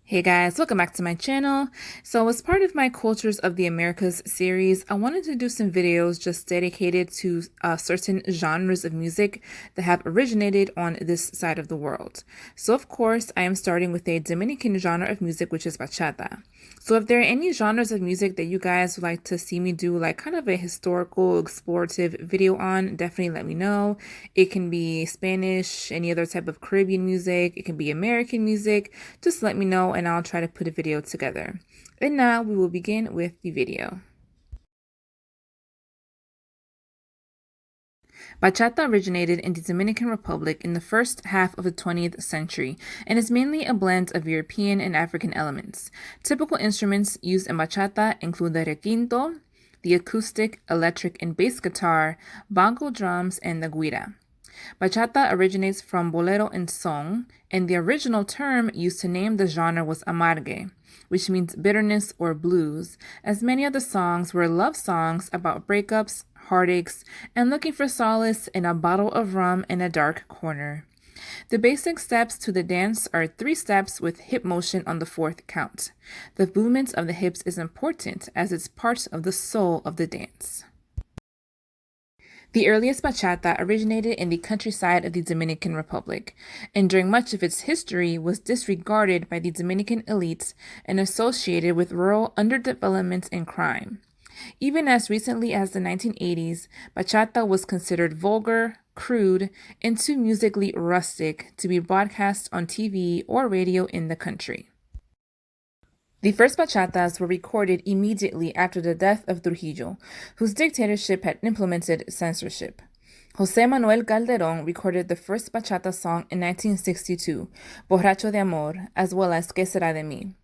Hey guys, welcome back to my channel. So as part of my Cultures of the Americas series, I wanted to do some videos just dedicated to certain genres of music that have originated on this side of the world. So of course, I am starting with a Dominican genre of music, which is bachata. So if there are any genres of music that you guys would like to see me do like kind of a historical explorative video on, definitely let me know. It can be Spanish, any other type of Caribbean music, it can be American music, just let me know and I'll try to put a video together. And now we will begin with the video. Bachata originated in the Dominican Republic in the first half of the 20th century and is mainly a blend of European and African elements. Typical instruments used in bachata include the requinto, the acoustic, electric, and bass guitar, bongo drums, and the guira. Bachata originates from bolero and son, and the original term used to name the genre was amargue, which means bitterness or blues, as many of the songs were love songs about breakups, heartaches, and looking for solace in a bottle of rum in a dark corner. The basic steps to the dance are 3 steps with hip motion on the 4th count. The movement of the hips is important as it's part of the soul of the dance. The earliest bachata originated in the countryside of the Dominican Republic, and during much of its history was disregarded by the Dominican elites and associated with rural underdevelopment and crime. Even as recently as the 1980s, bachata was considered vulgar, crude, and too musically rustic to be broadcast on TV or radio in the country. The first bachatas were recorded immediately after the death of Trujillo, whose dictatorship had implemented censorship. José Manuel Calderón recorded the first bachata song in 1962, Borracho de Amor, as well as Que Será de Mí.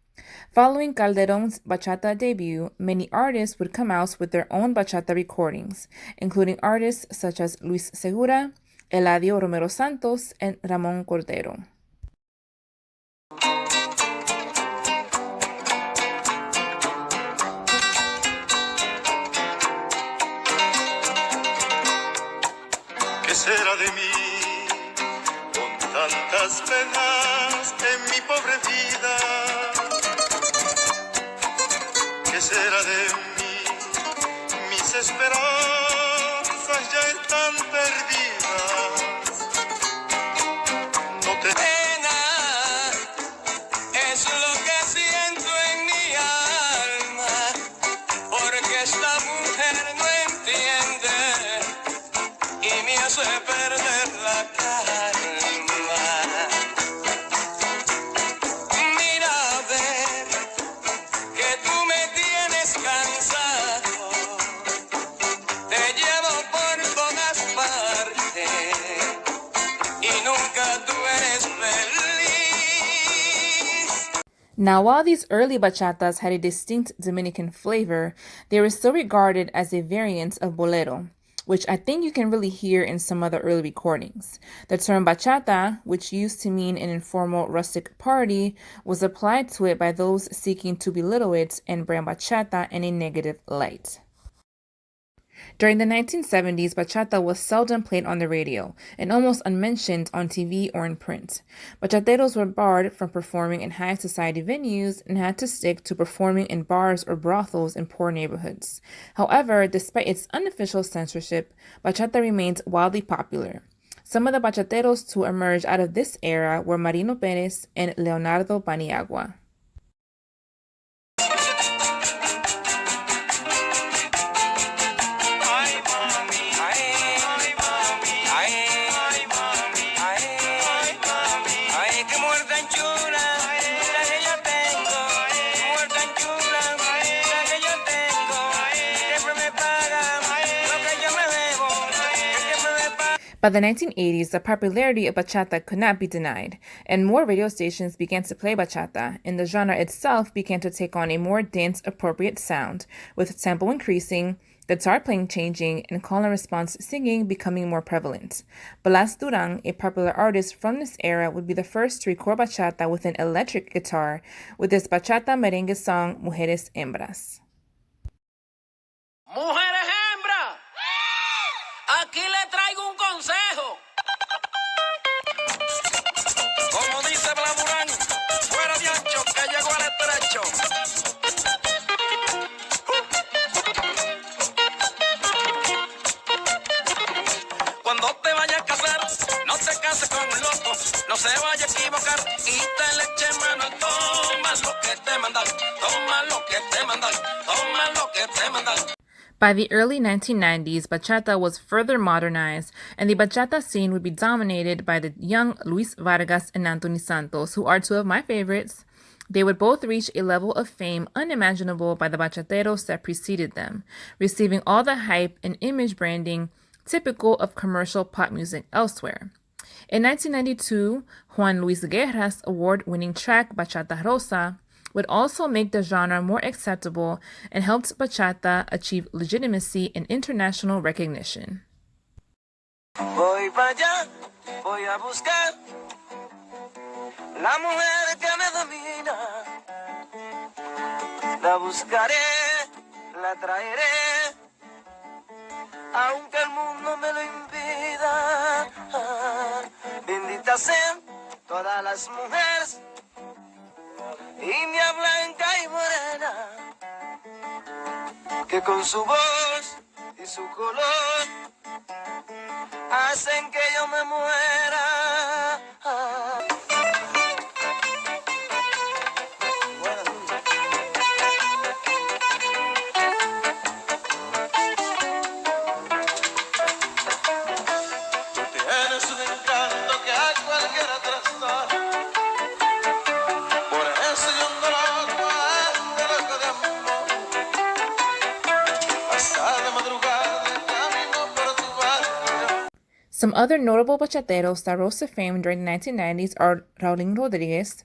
Following Calderón's bachata debut, many artists would come out with their own bachata recordings, including artists such as Luis Segura, Eladio Romero Santos, and Ramón Cordero. ¿Qué será de mí con tantas penas en mi pobre vida? ¿Qué será de mí? Mis esperanzas ya están perdidas. No te pena, es lo que siento en mi alma, porque esta mujer no entiende y me hace perder la calma. Mira a ver que tú me tienes cansado, te llevo por todas partes y nunca tú eres feliz. Now, while these early bachatas had a distinct Dominican flavor, they were still regarded as a variant of bolero, which I think you can really hear in some other early recordings. The term bachata, which used to mean an informal rustic party, was applied to it by those seeking to belittle it and brand bachata in a negative light. During the 1970s, bachata was seldom played on the radio and almost unmentioned on TV or in print. Bachateros were barred from performing in high society venues and had to stick to performing in bars or brothels in poor neighborhoods. However, despite its unofficial censorship, bachata remained wildly popular. Some of the bachateros to emerge out of this era were Marino Pérez and Leonardo Paniagua. By the 1980s, the popularity of bachata could not be denied, and more radio stations began to play bachata, and the genre itself began to take on a more dance-appropriate sound, with tempo increasing, guitar playing changing, and call and response singing becoming more prevalent. Blas Duran, a popular artist from this era, would be the first to record bachata with an electric guitar, with his bachata merengue song Mujeres Hembras. Mujeres hembras, aquí le traigo un consejo. Como dice Blamurán, fuera de ancho que vaya a equivocar y te le eche mano. Toma lo que te mandan, toma lo que te mandan, toma lo que te mandan. By the early 1990s, bachata was further modernized, and the bachata scene would be dominated by the young Luis Vargas and Anthony Santos, who are two of my favorites. They would both reach a level of fame unimaginable by the bachateros that preceded them, receiving all the hype and image branding typical of commercial pop music elsewhere. In 1992, Juan Luis Guerra's award-winning track Bachata Rosa would also make the genre more acceptable and helped bachata achieve legitimacy and international recognition. Voy para allá, voy a buscar la mujer que me domina. La buscaré, la traeré, aunque el mundo me lo impida. Benditas sean todas las mujeres, india, blanca y morena, que con su voz y su color hacen que yo me muera. Tú tienes un encanto que a cualquiera trastorna. Por eso yo ando loco de amor. Hasta de madrugada camino por tu barrio. Some other notable bachateros that rose to fame during the 1990s are Raulín Rodríguez,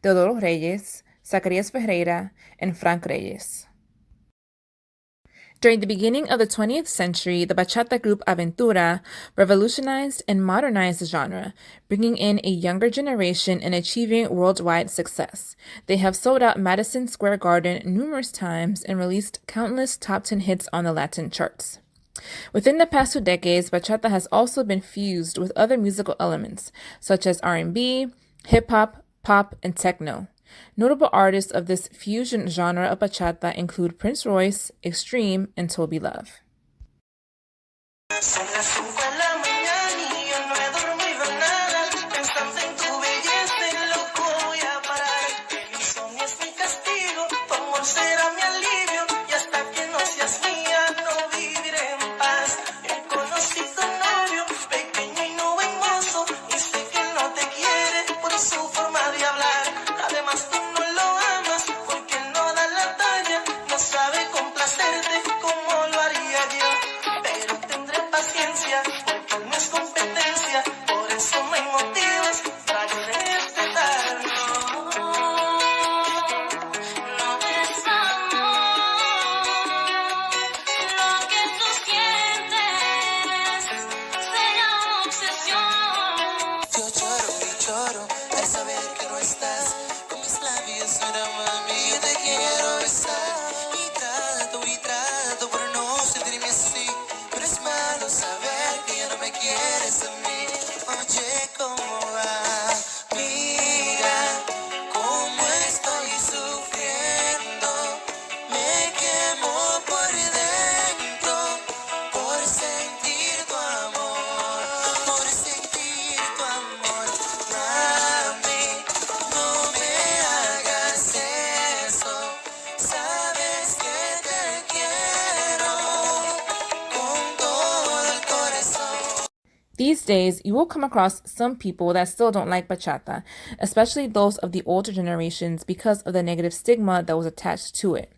Teodoro Reyes, Zacarías Ferreira, and Frank Reyes. During the beginning of the 20th century, the bachata group Aventura revolutionized and modernized the genre, bringing in a younger generation and achieving worldwide success. They have sold out Madison Square Garden numerous times and released countless top 10 hits on the Latin charts. Within the past 2 decades, bachata has also been fused with other musical elements, such as R&B, hip-hop, pop, and techno. Notable artists of this fusion genre of bachata include Prince Royce, Extreme, and Toby Love. Son las 5 de la mañana y yo no he dormido nada, pensando en tu belleza y loco voy a parar. El insomnio es mi castigo, tu amor será mi alivio, y hasta que no seas mía no viviré en paz. He conocido un novio, pequeño y no buen mozo, y sé que él no te quiere por su forma de hablar. Además tú no lo amas, porque él no da la talla, no sabe complacerte como lo haría yo. Pero tendré paciencia, porque él no es competencia, por eso no hay motivos para respetarlo. No es amor, lo que tú sientes se llama obsesión. Yo lloro al saber que no estás, con mis labios una mami, yo te quiero besar. Y trato por no sentirme así, pero es malo saber que ya no me quieres a mí. Oye, ¿cómo va? Mira cómo estoy sufriendo. Me quemo por dentro por sentir tu amor, por sentir tu amor. Mami, no me hagas eso. Sabes que te quiero con todo el corazón. These days, you will come across some people that still don't like bachata, especially those of the older generations because of the negative stigma that was attached to it.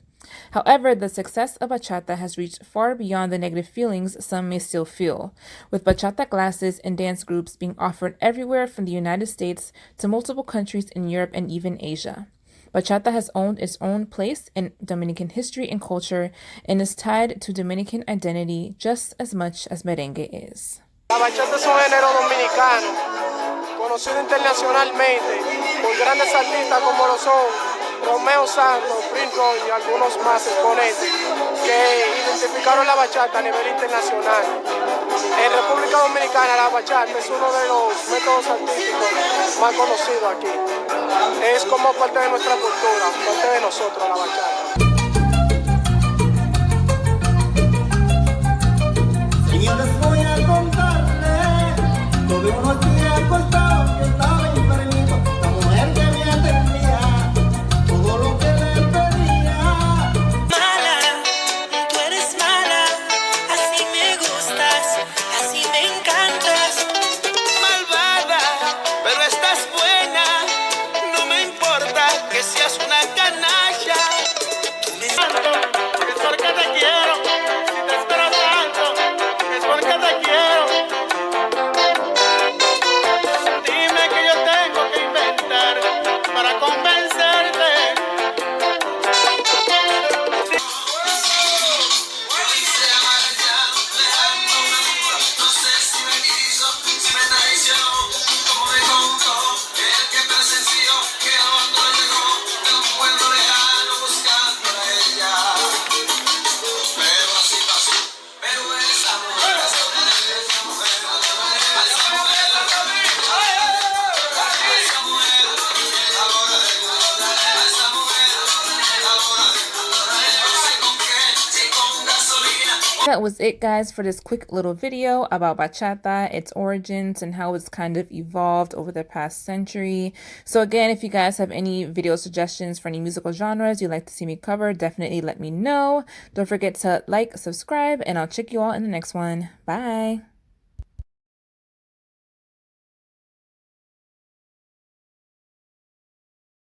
However, the success of bachata has reached far beyond the negative feelings some may still feel, with bachata classes and dance groups being offered everywhere from the United States to multiple countries in Europe and even Asia. Bachata has owned its own place in Dominican history and culture and is tied to Dominican identity just as much as merengue is. La bachata es un género dominicano, conocido internacionalmente por grandes artistas como lo son Romeo Santos, Prince Royce y algunos más exponentes que identificaron la bachata a nivel internacional. En República Dominicana la bachata es uno de los métodos artísticos más conocidos aquí. Es como parte de nuestra cultura, parte de nosotros la bachata. Y yo les voy a contarle todo unos días cortados que estaba enfermito. That was it, guys, for this quick little video about bachata, its origins, and how it's kind of evolved over the past century. So again, if you guys have any video suggestions for any musical genres you'd like to see me cover, definitely let me know. Don't forget to like, subscribe, and I'll check you all in the next one. Bye!